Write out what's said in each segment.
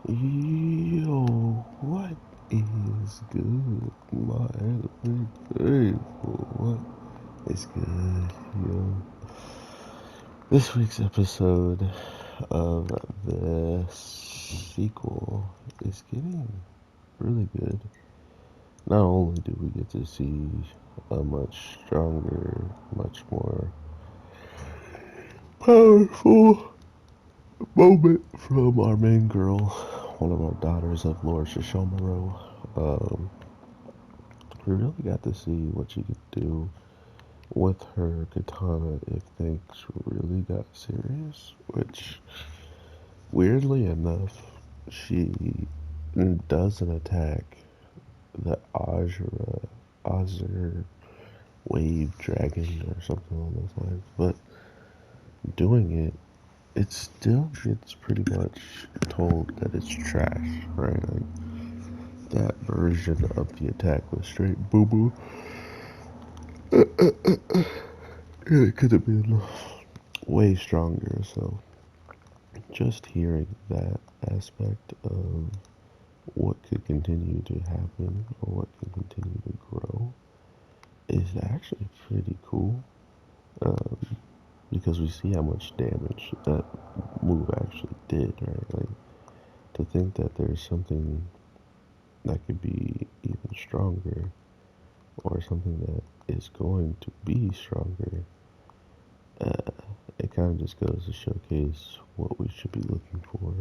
Yo, what is good, my faithful? What is good, yo? This week's episode of the sequel is getting really good. Not only do we get to see a much stronger, much more powerful moment from our main girl, one of our daughters of Lord Shishomaro. Um, we really got to see what she could do with her katana if things really got serious, which, weirdly enough, she doesn't attack the Azure wave dragon or something along those lines, but doing it, it still gets pretty much told that it's trash, right? Like, that version of the attack was straight boo boo. It could have been way stronger, so just hearing that aspect of what could continue to happen or what could continue to grow is actually pretty cool. Um, because we see how much damage that move actually did, right? Like, to think that there's something that could be even stronger or something that is going to be stronger, uh, it kind of just goes to showcase what we should be looking for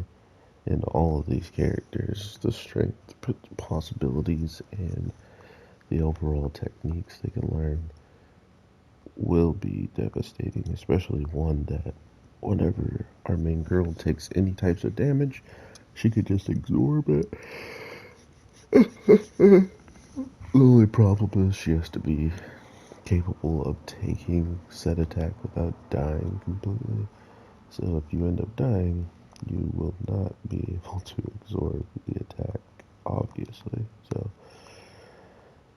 in all of these characters, the strength, the possibilities, and the overall techniques they can learn will be devastating, especially one that whenever our main girl takes any types of damage, she could just absorb it. The only problem is she has to be capable of taking said attack without dying completely. So if you end up dying, you will not be able to absorb the attack, obviously. So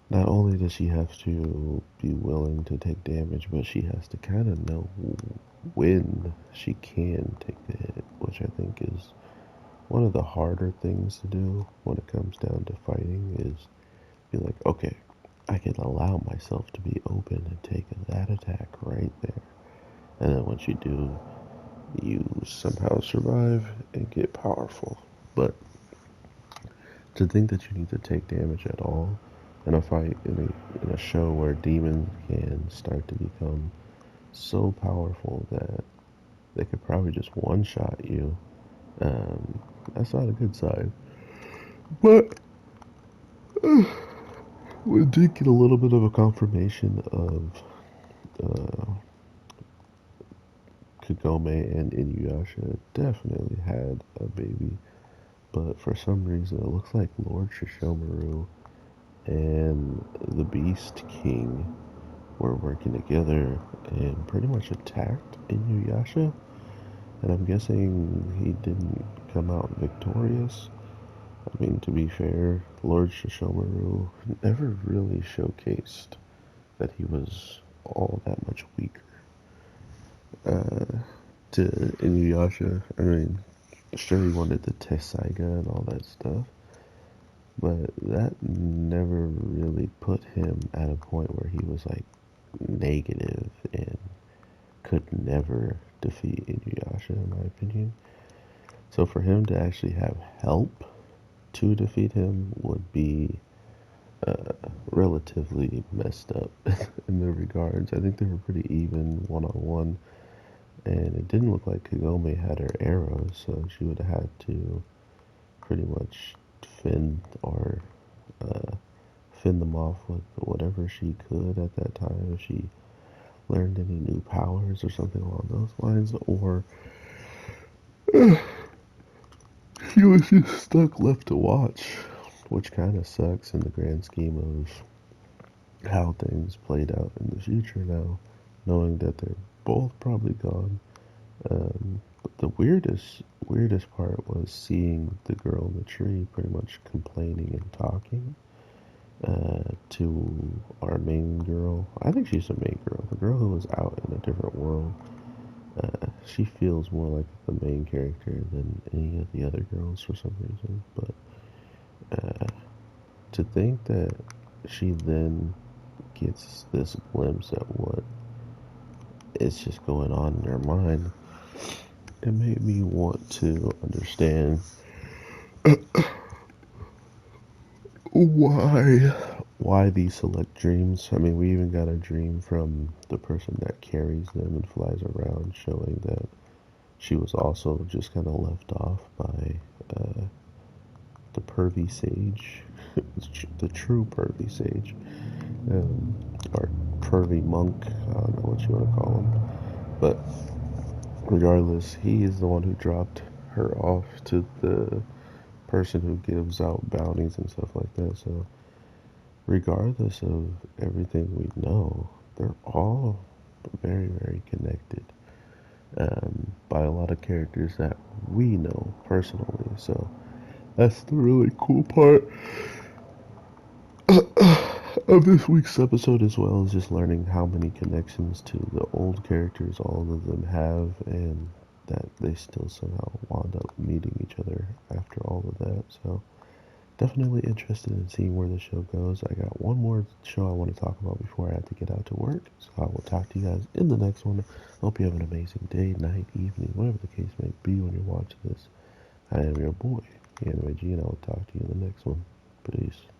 not only does she have to be willing to take damage, but she has to kind of know when she can take the hit, which I think is one of the harder things to do when it comes down to fighting is be like, okay, I can allow myself to be open and take that attack right there. And then once you do, you somehow survive and get powerful. But to think that you need to take damage at all in a fight, in a show where demons can start to become so powerful that they could probably just one shot you, that's not a good sign. But we did get a little bit of a confirmation of Kagome and Inuyasha definitely had a baby, but for some reason it looks like Lord Shishomaru and the Beast King were working together and pretty much attacked Inuyasha. And I'm guessing he didn't come out victorious. I mean, to be fair, Lord Shishomaru never really showcased that he was all that much weaker uh, to Inuyasha. I mean, sure he wanted the Tessaiga and all that stuff, but that never really put him at a point where he was like negative and could never defeat Inuyasha, in my opinion. So for him to actually have help to defeat him would be uh, relatively messed up in their regards. I think they were pretty even one on one, and it didn't look like Kagome had her arrows, so she would have had to pretty much fend or uh, fend them off with whatever she could at that time if she learned any new powers or something along those lines, or she was just stuck left to watch, which kind of sucks in the grand scheme of how things played out in the future now, knowing that they're both probably gone. But the weirdest part was seeing the girl in the tree pretty much complaining and talking to our main girl. I think she's the main girl, the girl who was out in a different world. She feels more like the main character than any of the other girls for some reason. But to think that she then gets this glimpse at what is just going on in her mind, it made me want to understand why these select dreams. I mean, we even got a dream from the person that carries them and flies around, showing that she was also just kind of left off by uh, the pervy sage, the true pervy sage, or pervy monk. I don't know what you want to call him, but regardless, he is the one who dropped her off to the person who gives out bounties and stuff like that. So, regardless of everything we know, they're all very, very connected by a lot of characters that we know personally. So, that's the really cool part of this week's episode, as well as just learning how many connections to the old characters all of them have, and that they still somehow wound up meeting each other after all of that. So, definitely interested in seeing where the show goes. I got one more show I want to talk about before I have to get out to work. So, I will talk to you guys in the next one. Hope you have an amazing day, night, evening, whatever the case may be when you're watching this. I am your boy, Anime G, and I will talk to you in the next one. Peace.